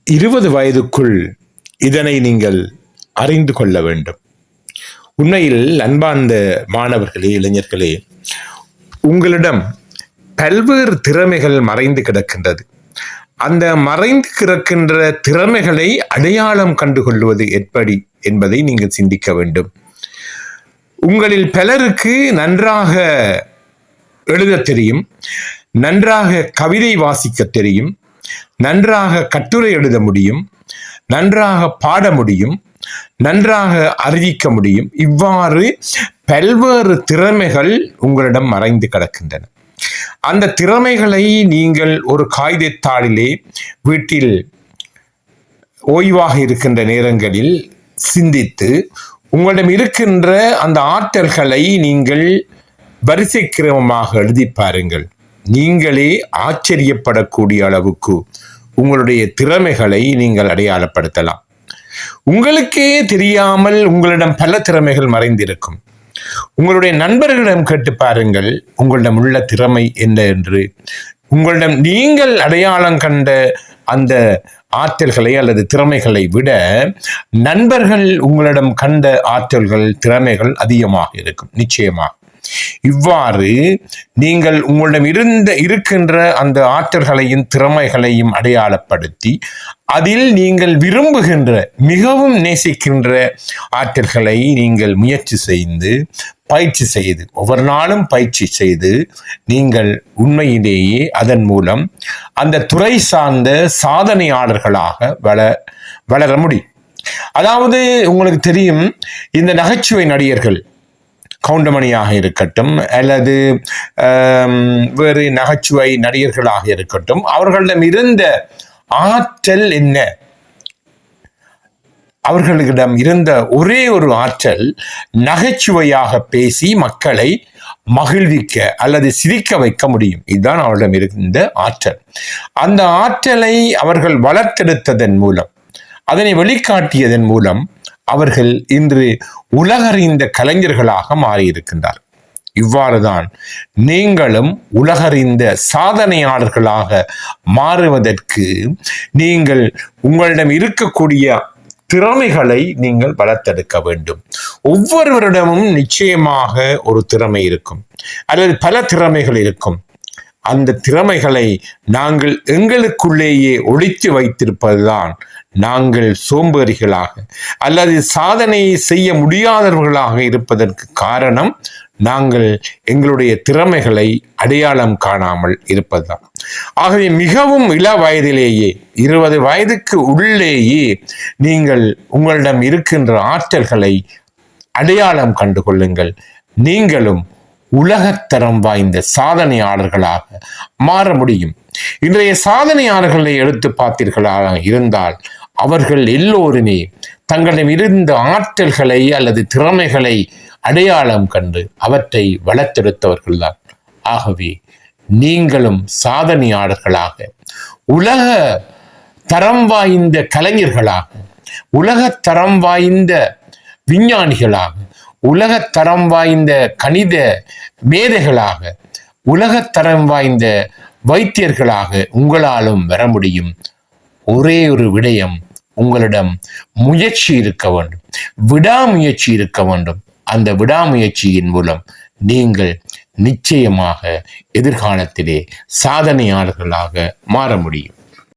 20 வயதுக்குள் இதனை நீங்கள் அறிந்து கொள்ள வேண்டும். உண்மையில் அன்பார்ந்த மாணவர்களே, இளைஞர்களே, உங்களிடம் பல்வேறு திறமைகள் மறைந்து கிடக்கின்றது. அந்த மறைந்து கிடக்கின்ற திறமைகளை அடையாளம் கண்டுகொள்வது எப்படி என்பதை நீங்கள் சிந்திக்க வேண்டும். உங்களில் பலருக்கு நன்றாக எழுத தெரியும், நன்றாக கவிதை வாசிக்க தெரியும், நன்றாக கட்டுரை எழுத முடியும், நன்றாக பாட முடியும், நன்றாக அறிவிக்க முடியும். இவ்வாறு பல்வேறு திறமைகள் உங்களிடம் மறைந்து கிடக்கின்றன. அந்த திறமைகளை நீங்கள் ஒரு காகிதத்தாளிலே வீட்டில் ஓய்வாக இருக்கின்ற நேரங்களில் சிந்தித்து உங்களிடம் இருக்கின்ற அந்த ஆற்றல்களை நீங்கள் வரிசை கிரமமாக எழுதி பாருங்கள். நீங்களே ஆச்சரியப்படக்கூடிய அளவுக்கு உங்களுடைய திறமைகளை நீங்கள் அடையாளப்படுத்தலாம். உங்களுக்கே தெரியாமல் உங்களிடம் பல திறமைகள் மறைந்திருக்கும். உங்களுடைய நண்பர்களிடம் கேட்டு பாருங்கள், உங்களிடம் உள்ள திறமை என்ன என்று. உங்களிடம் நீங்கள் அடையாளம் கண்ட அந்த ஆற்றல்களை அல்லது திறமைகளை விட நண்பர்கள் உங்களிடம் கண்ட ஆற்றல்கள், திறமைகள் அதிகமாக இருக்கும், நிச்சயமாக. இவ்வாறு நீங்கள் உங்களிடம் இருக்கின்ற அந்த ஆற்றல்களையும் திறமைகளையும் அடையாளப்படுத்தி அதில் நீங்கள் விரும்புகின்ற, மிகவும் நேசிக்கின்ற ஆற்றல்களை நீங்கள் முயற்சி செய்து பயிற்சி செய்து, ஒவ்வொரு நாளும் பயிற்சி செய்து நீங்கள் உண்மையிலேயே அதன் மூலம் அந்த துறை சார்ந்த சாதனையாளர்களாக வளர முடியும். அதாவது உங்களுக்கு தெரியும், இந்த நகைச்சுவை நடிகர்கள், கவுண்டமணியாக இருக்கட்டும் அல்லது வேறு நகைச்சுவை நடிகர்களாக இருக்கட்டும், அவர்களிடம் இருந்த ஆற்றல் என்ன? அவர்களிடம் இருந்த ஒரே ஒரு ஆற்றல் நகைச்சுவையாக பேசி மக்களை மகிழ்விக்க அல்லது சிரிக்க வைக்க முடியும். இதுதான் அவர்களிடம் இருந்த ஆற்றல். அந்த ஆற்றலை அவர்கள் வளர்த்தெடுத்ததன் மூலம், அதனை வெளிக்காட்டியதன் மூலம் அவர்கள் இன்று உலகறிந்த கலைஞர்களாக மாறியிருக்கின்றார். இவ்வாறுதான் நீங்களும் உலகறிந்த சாதனையாளர்களாக மாறுவதற்கு நீங்கள் உங்களிடம் இருக்கக்கூடிய திறமைகளை நீங்கள் வளர்த்தெடுக்க வேண்டும். ஒவ்வொருவரிடமும் நிச்சயமாக ஒரு திறமை இருக்கும் அல்லது பல திறமைகள் இருக்கும். அந்த திறமைகளை நாங்கள் எங்களுக்குள்ளேயே ஒளித்து வைத்திருப்பதுதான் நாங்கள் சோம்பேறிகளாக அல்லது சாதனை செய்ய முடியாதவர்களாக இருப்பதற்கு காரணம் நாங்கள் எங்களுடைய திறமைகளை அடையாளம் காணாமல் இருப்பதுதான். ஆகவே மிகவும் இள வயதிலேயே, 20 வயதுக்கு உள்ளேயே நீங்கள் உங்களிடம் இருக்கின்ற ஆற்றல்களை அடையாளம் கண்டு கொள்ளுங்கள். நீங்களும் உலகத்தரம் வாய்ந்த சாதனையாளர்களாக மாற முடியும். இன்றைய சாதனையாளர்களை எடுத்து பார்த்தீர்களாக இருந்தால் அவர்கள் எல்லோருமே தங்களிடம் இருந்த ஆற்றல்களை அல்லது திறமைகளை அடையாளம் கண்டு அவற்றை வளர்த்தெடுத்தவர்கள்தான். ஆகவே நீங்களும் சாதனையாளர்களாக, உலக தரம் வாய்ந்த கலைஞர்களாக, உலக தரம் வாய்ந்த விஞ்ஞானிகளாக, உலகத்தரம் வாய்ந்த கணித மேதைகளாக, உலகத்தரம் வாய்ந்த வைத்தியர்களாக உங்களாலும் வர முடியும். ஒரே ஒரு விடயம், உங்களிடம் முயற்சி இருக்க வேண்டும், விடாமுயற்சி இருக்க வேண்டும். அந்த விடாமுயற்சியின் மூலம் நீங்கள் நிச்சயமாக எதிர்காலத்திலே சாதனையாளர்களாக மாற முடியும்.